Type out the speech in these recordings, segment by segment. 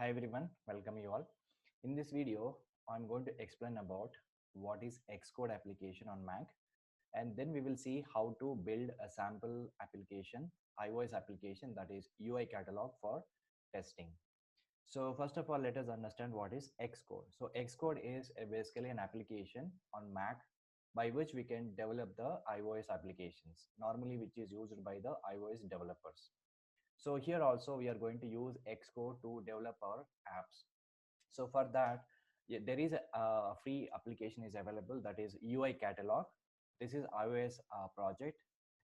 Hi everyone, welcome you all. In this video, I'm going to explain about what is Xcode application on Mac, and then we will see how to build a sample application, iOS application, that is UICatalog for testing. So first of all, let us understand what is Xcode. So Xcode is basically an application on Mac by which we can develop the iOS applications, normally which is used by the iOS developers. So here also we are going to use Xcode to develop our apps. So for that, there is a free application is available, that is UICatalog. This is iOS project,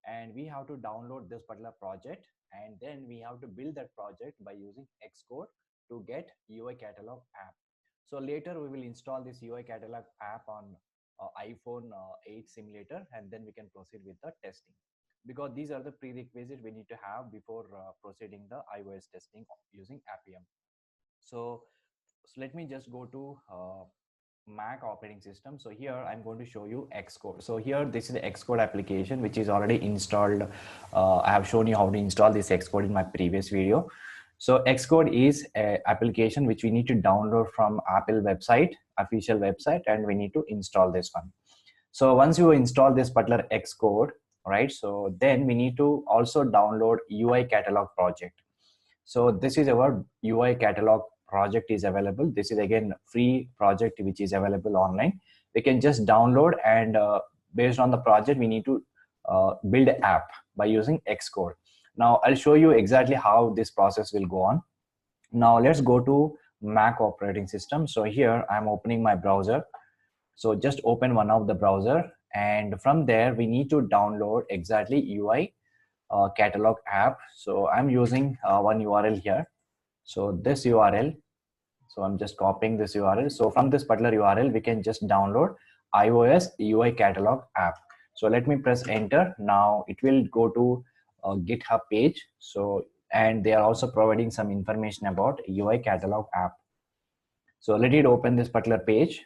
and we have to download this particular project, and then we have to build that project by using Xcode to get UICatalog app. So later we will install this UICatalog app on iPhone 8 simulator, and then we can proceed with the testing, because these are the prerequisites we need to have before proceeding the iOS testing using Appium. So let me just go to Mac operating system. So here I'm going to show you Xcode. So here this is the Xcode application which is already installed. I have shown you how to install this Xcode in my previous video. So Xcode is an application which we need to download from Apple website, official website, and we need to install this one. So once you install this particular Xcode, right, so then we need to also download UICatalog project. So this is our UICatalog project is available. This is again free project which is available online. We can just download, and based on the project we need to build an app by using Xcode. Now I'll show you exactly how this process will go on. Now let's go to Mac operating system. So here I'm opening my browser. So just open one of the browser, and from there we need to download exactly UI catalog app. So I'm using one URL here. So this URL, so I'm just copying this URL. So from this particular URL, we can just download iOS UICatalog app. So let me press enter. Now it will go to a GitHub page. So, and they are also providing some information about UICatalog app. So let it open this particular page.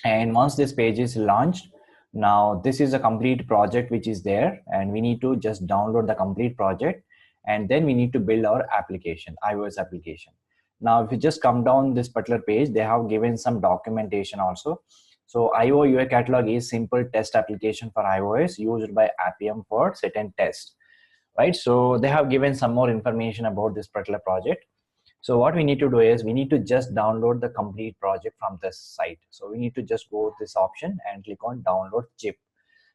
And once this page is launched, now this is a complete project which is there, and we need to just download the complete project, and then we need to build our application, iOS application. Now if you just come down this particular page, they have given some documentation also. So UICatalog is simple test application for iOS used by Appium for certain tests, right? So they have given some more information about this particular project. So what we need to do is we need to just download the complete project from this site. So we need to just go to this option and click on download zip.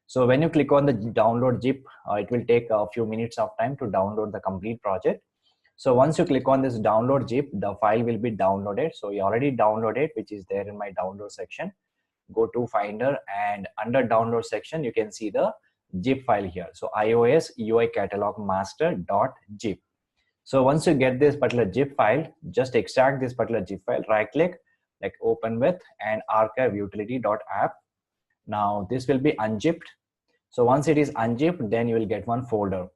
So when you click on the download zip, it will take a few minutes of time to download the complete project. So once you click on this download zip, the file will be downloaded. So you already downloaded, which is there in my download section. Go to Finder, and under download section, you can see the zip file here. So iOS UICatalog master.zip. So once you get this particular zip file, just extract this particular zip file, right click, like open with, and archive utility.app. Now this will be unzipped. So once it is unzipped, then you will get one folder.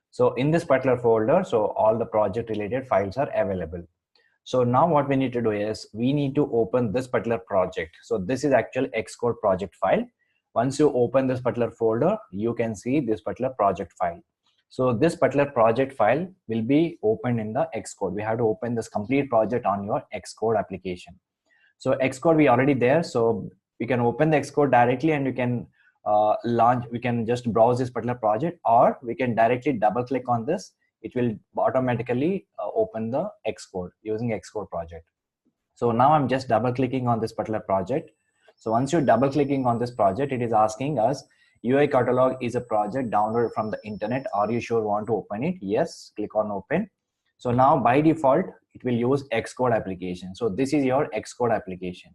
So in this particular folder, so all the project related files are available. So now what we need to do is we need to open this particular project. So this is actual Xcode project file. Once you open this particular folder, you can see this particular project file. So this particular project file will be opened in the Xcode. We have to open this complete project on your Xcode application. So Xcode we already there. So we can open the Xcode directly, and we can launch. We can just browse this particular project, or we can directly double click on this. It will automatically open the Xcode using Xcode project. So now I'm just double clicking on this particular project. So once you're double clicking on this project, it is asking us, UICatalog is a project downloaded from the internet. Are you sure want to open it? Yes, click on open. So now by default, it will use Xcode application. So this is your Xcode application,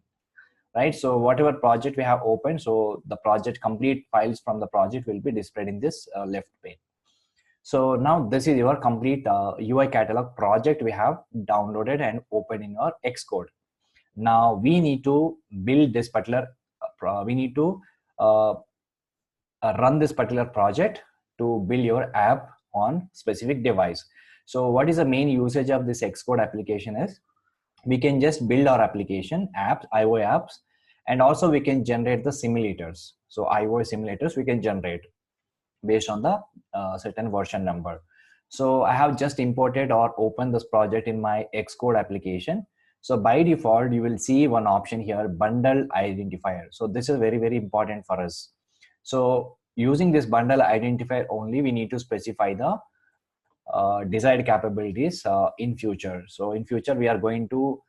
right? So whatever project we have opened, so the project complete files from the project will be displayed in this left pane. So now this is your complete UICatalog project we have downloaded and opened in our Xcode. Now we need to build this particular, we need to run this particular project to build your app on specific device. So what is the main usage of this Xcode application is, we can just build our application apps, iOS apps, and also we can generate the simulators. So iOS simulators we can generate based on the certain version number. So I have just imported or opened this project in my Xcode application. So by default, you will see one option here, bundle identifier. So this is very, very important for us. So using this bundle identifier only, we need to specify the desired capabilities in future. So in future, we are going to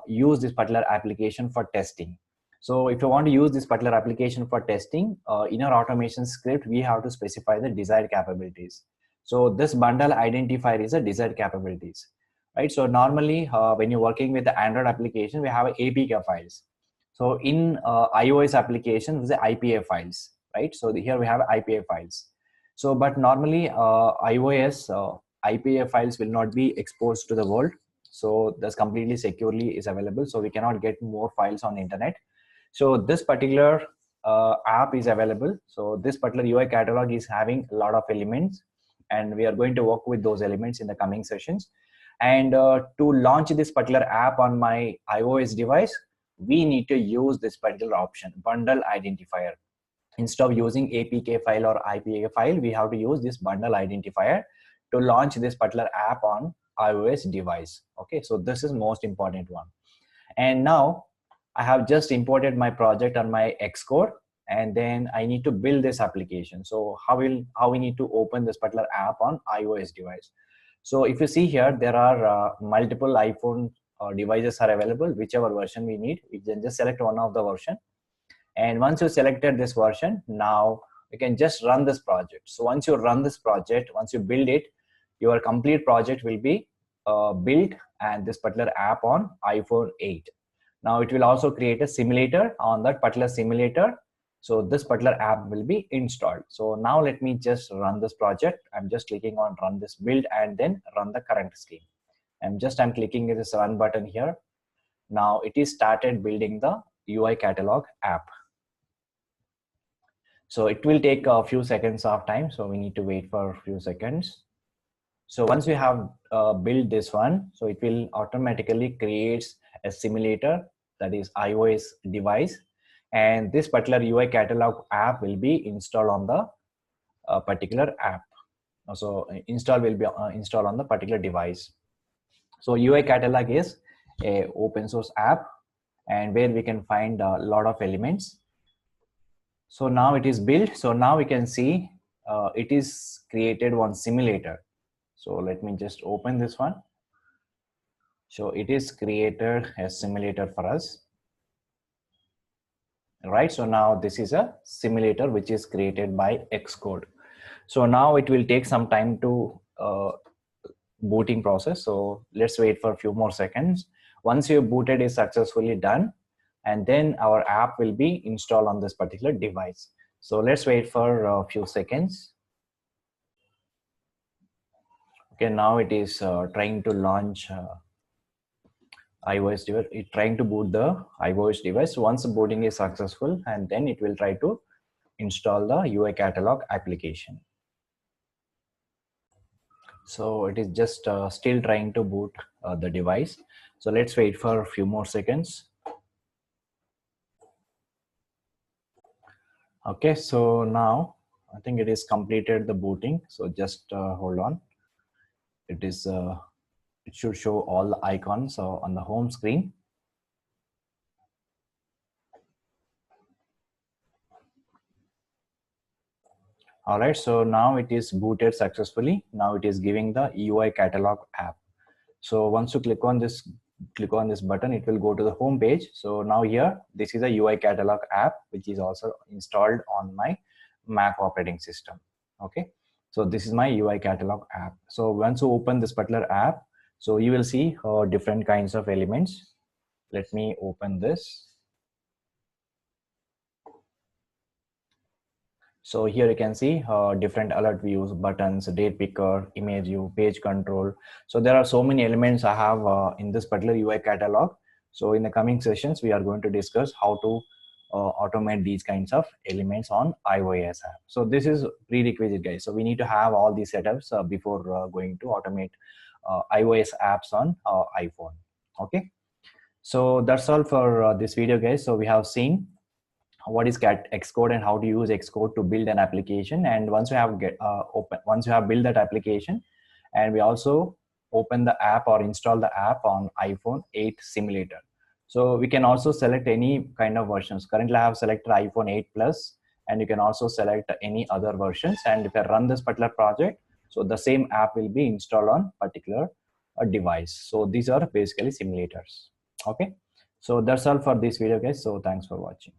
use this particular application for testing. So if you want to use this particular application for testing, in our automation script, we have to specify the desired capabilities. So this bundle identifier is a desired capabilities, right? So normally when you're working with the Android application, we have APK files. So in iOS application, the IPA files, right? So here we have IPA files. So, but normally iOS IPA files will not be exposed to the world. So that's completely securely is available. So we cannot get more files on the internet. So this particular app is available. So this particular UI catalog is having a lot of elements, and we are going to work with those elements in the coming sessions. And to launch this particular app on my iOS device, we need to use this particular option, bundle identifier. Instead of using APK file or IPA file, we have to use this bundle identifier to launch this particular app on iOS device. Okay, so this is most important one. And now I have just imported my project on my Xcode, and then I need to build this application. So how we need to open this particular app on iOS device. So if you see here, there are multiple iPhone devices are available, whichever version we need. We can just select one of the version. And once you selected this version, now you can just run this project. So once you run this project, once you build it, your complete project will be built, and this particular app on iPhone 8. Now it will also create a simulator on that particular simulator. So this particular app will be installed. So now let me just run this project. I'm just clicking on run this build and then run the current screen. I'm clicking this run button here. Now it is started building the UICatalog app. So it will take a few seconds of time. So we need to wait for a few seconds. So once we have built this one, so it will automatically creates a simulator, that is iOS device. And this particular UICatalog app will be installed on the particular app. So install will be installed on the particular device. So UICatalog is a open source app, and where we can find a lot of elements. So now it is built. So now we can see it is created one simulator. So let me just open this one. So it is created a simulator for us. Right. So now this is a simulator which is created by Xcode. So now it will take some time to booting process. So let's wait for a few more seconds. Once your booted is successfully done, and then our app will be installed on this particular device. So let's wait for a few seconds. Okay, now it is trying to launch iOS device. It's trying to boot the iOS device. Once the booting is successful, and then it will try to install the UICatalog application. So it is just still trying to boot the device. So let's wait for a few more seconds. Okay, so now I think it is completed the booting. So just hold on. It is it should show all the icons on the home screen. All right, so now it is booted successfully. Now it is giving the UICatalog app. So once you click on this button, it will go to the home page. So now here, this is a UICatalog app, which is also installed on my Mac operating system. Okay, so this is my UICatalog app. So once you open this particular app, so you will see different kinds of elements. Let me open this. So here you can see different alert views, buttons, date picker, image view, page control. So there are so many elements I have in this particular UICatalog. So in the coming sessions, we are going to discuss how to automate these kinds of elements on iOS app. So this is prerequisite, guys. So we need to have all these setups before going to automate iOS apps on iPhone. Okay. So that's all for this video, guys. So we have seen what is Xcode and how to use Xcode to build an application. And once you have built that application, And we also open the app or install the app on iPhone 8 simulator. So we can also select any kind of versions. Currently I have selected iPhone 8 Plus, and you can also select any other versions. And if I run this particular project, so the same app will be installed on particular device. So these are basically simulators. Okay. So that's all for this video, guys. So thanks for watching.